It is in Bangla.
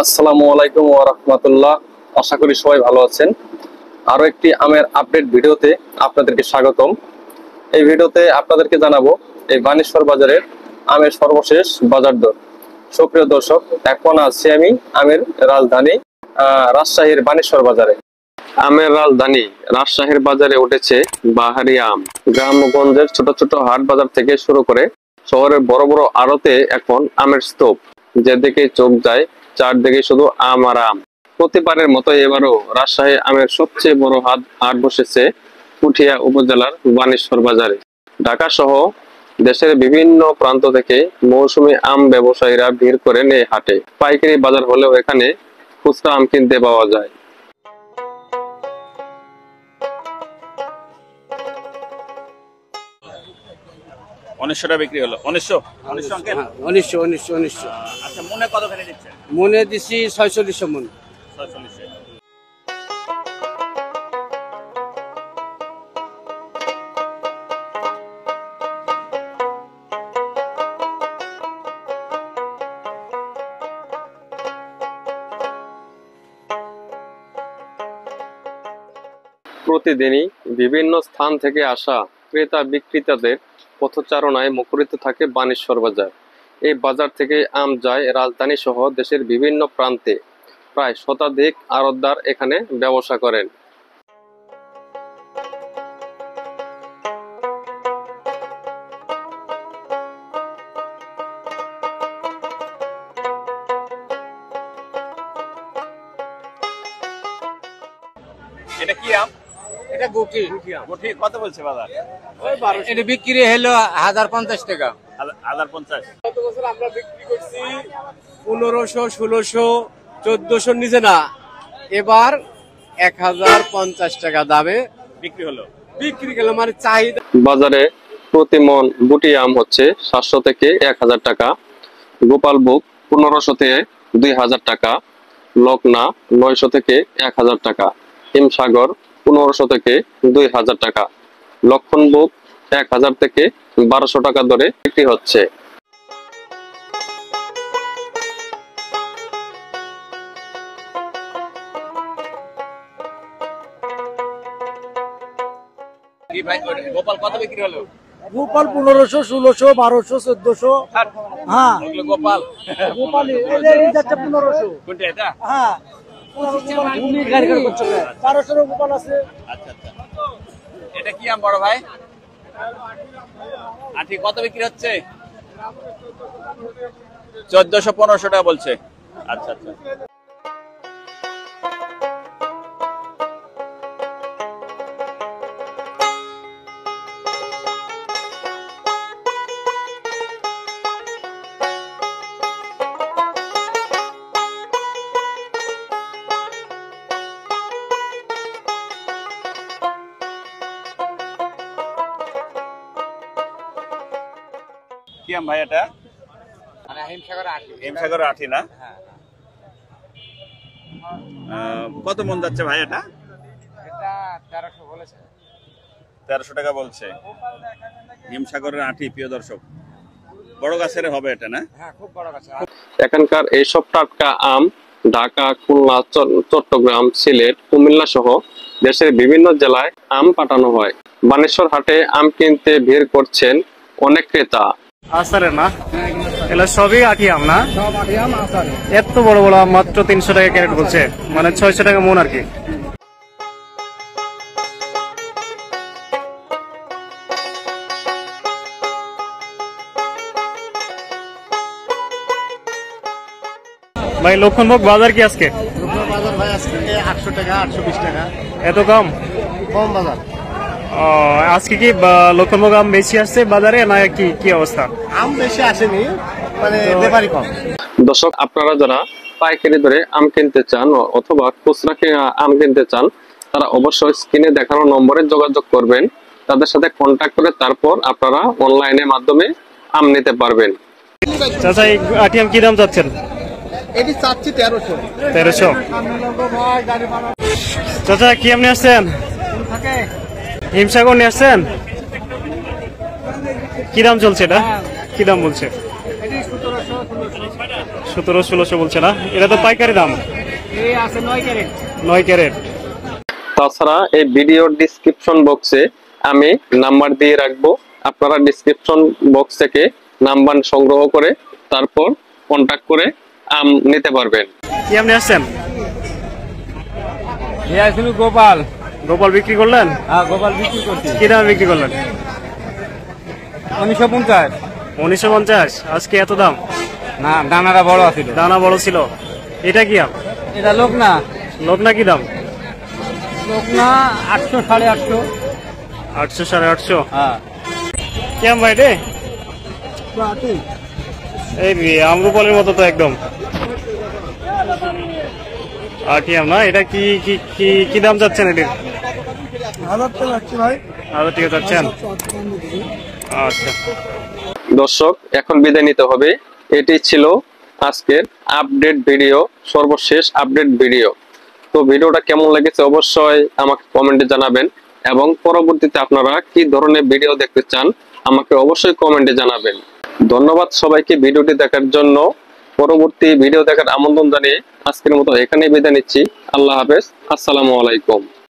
আসসালামু আলাইকুম ওয়া রাহমাতুল্লাহ। আশা করি সবাই ভালো আছেন। আরো একটি আমের আপডেট ভিডিওতে আপনাদেরকে স্বাগতম। এই ভিডিওতে আপনাদেরকে জানাবো এই বানেশ্বর বাজারের আমের সর্বশেষ বাজার দর। সুপ্রিয় দর্শক, এখন আছি আমি আমের রাজধানী রাজশাহীর বানেশ্বর বাজারে। আমের রাজধানী রাজশাহীর বাজারে উঠেছে বাহারি আম। গ্রামগঞ্জের ছোট ছোট হাট বাজার থেকে শুরু করে শহরের বড় বড় আড়তে এখন আমের স্তূপ। যেদিকে চোখ যায় চারদিকে শুধু আম আর আম। প্রতিবারের মতো এবারও রাজশাহী আমের সবচেয়ে বড় হাট বসেছে পুঠিয়া উপজেলার বানেশ্বর বাজারে। ঢাকা সহ দেশের বিভিন্ন প্রান্ত থেকে মৌসুমী আম ব্যবসায়ীরা ভিড় করেন এই হাটে। পাইকারি বাজার হলেও এখানে খুচরা আম কিনতে পাওয়া যায়। বিক্রি হলো 1900। আচ্ছা, মনে কতখানি দিচ্ছে? মনে দিছি 4600 মন। 4600। প্রতিদিনই বিভিন্ন স্থান থেকে আসা ক্রেতা বিক্রেতাদের পথচারণায় মুখরিত থাকে বানেশ্বর বাজার। এই বাজার থেকে আম যায় রাজধানী সহ দেশের বিভিন্ন প্রান্তে। প্রায় শতাধিক আড়তদার এখানে ব্যবসা করেন। এটা কি আম? এটা গুটি। গুটি কত বলছে বাজার? ওই 1200। এটা বিক্রি হলো 1050 টাকা। 1050। গত বছর আমরা বিক্রি করছি 1500, 1600, 1400 নিচে না। এবার 1050 টাকা দামে বিক্রি গেল। মানে চাহিদা। বাজারে প্রতি মন গুটি আম হচ্ছে 700 থেকে 1000 টাকা, গোপালভোগ 1500 থেকে 2000 টাকা, লকনা 900 থেকে 1000 টাকা, হিমসাগর 1500 থেকে 2000 টাকা, লক্ষণভোগ 1000 থেকে 1200 টাকা দরে বিক্রি হচ্ছে। কি ভাই, গোপাল কত বিক্রি হলো? গোপাল 1500, 1600, 1200, 1400। হ্যাঁ, ওগুলো গোপাল। গোপাল এই যাচ্ছে 1500। কোনটা এটা? হ্যাঁ, ভূমি গাড়ি করছে 1200 গোপাল আছে। আচ্ছা আচ্ছা। এটা কি আম বড় ভাই? আটি কত বিক্রি হচ্ছে? 1400-1500 টাকা বলছে। আচ্ছা আচ্ছা। কি আম ভাই এটা? মানে হিমসাগর আটি। হিমসাগর আটি না? কত মন যাচ্ছে ভাই এটা? এটা 1300 বলেছে। 1300 টাকা বলছে। হিমসাগরের আটি, প্রিয় দর্শক, বড় গাছের হবে এটা না? হ্যাঁ, খুব বড় গাছ। এখানকার এইসব টাটকা আম ঢাকা, খুলনা, চট্টগ্রাম, সিলেট, কুমিল্লা সহ দেশের বিভিন্ন জেলায় আম পাঠানো হয়। বানেশ্বর হাটে আম কিনতে ভিড় করছেন অনেক ক্রেতা। আসারে না, এগুলো সবই আটি আম না? সব আটি আম আসারে। এত বড় বড় আম মাত্র 300 টাকা ক্যারেট বলছে, মানে 600 টাকা মন আর কি। ভাই লক্ষণভোগ বাজার কি আজকে? বাজার ভাই আজকে 800 টাকা, 820 টাকা। এত কম? কম বাজার। আজকে কি লক্ষণভোগ আম বেশি আসছে বাজারে না কি অবস্থা? আম বেশি আসেনি, মানে ব্যাপারই কম। দর্শক, আপনারা যারা পাইকারি দরে আম কিনতে চান অথবা খুচরা আম কিনতে চান, তারা অবশ্যই স্ক্রিনে দেখানো নম্বরে যোগাযোগ করবেন। তাদের সাথে কন্ট্যাক্ট করে তারপর আপনারা অনলাইনের মাধ্যমে আম নিতে পারবেন। চাচা, এই আটি আম কি দাম চাচ্ছেন? এটি চাচ্ছি 1300। 1300। চাচা কি আম নিয়ে আসছেন? হিমসাগর নিয়ে আসছেন? কি দাম চলছে এটা? কি দাম বলছে? 1700-1600 বলছে না, এটা তো পাইকারি দাম। এই আছে 9 ক্যারেট। 9 ক্যারেট। তাছাড়া এই ভিডিওর ডিসক্রিপশন বক্সে আমি নাম্বার দিয়ে রাখবো, আপনারা ডিসক্রিপশন বক্স থেকে নাম্বার সংগ্রহ করে তারপর কন্টাক্ট করে আম নিতে পারবেন। কি আপনি আসছেন? এই আসলে গোপাল। গোপাল বিক্রি করলেন? হ্যাঁ, গোপাল বিক্রি করছি। কি দামে বিক্রি করলেন? 1950। 1950। আজকে এত দাম? না, দানাটা বড় আছিল। দানা বড় ছিল। এটা কি আম? এটা লোক না। লোকনা কি দাম? লোক না 800 850। 800 850। হ্যাঁ। কি আম ভাই রে? এই আমরুপালের মতো তো একদম। আটি আম না? এটা কি কি কি কি দাম যাচ্ছেন এটির? 1000 টাকা লাগছে ভাই। 1000 টাকা যাচ্ছেন? আচ্ছা। দর্শক, এখন বিদায় নিতে হবে। এটি ছিল আজকের আপডেট ভিডিও, সর্বশেষ আপডেট ভিডিও। তো ভিডিওটা কেমন লেগেছে অবশ্যই আমাকে কমেন্টে জানাবেন, এবং পরবর্তীতে আপনারা কি ধরনের ভিডিও দেখতে চান আমাকে অবশ্যই কমেন্টে জানাবেন। ধন্যবাদ সবাইকে ভিডিওটি দেখার জন্য। পরবর্তী ভিডিও দেখার আমন্ত্রণ জানিয়ে আজকের মতো এখানেই বিদায় নিচ্ছি। আল্লাহ হাফেজ, আসসালামু আলাইকুম।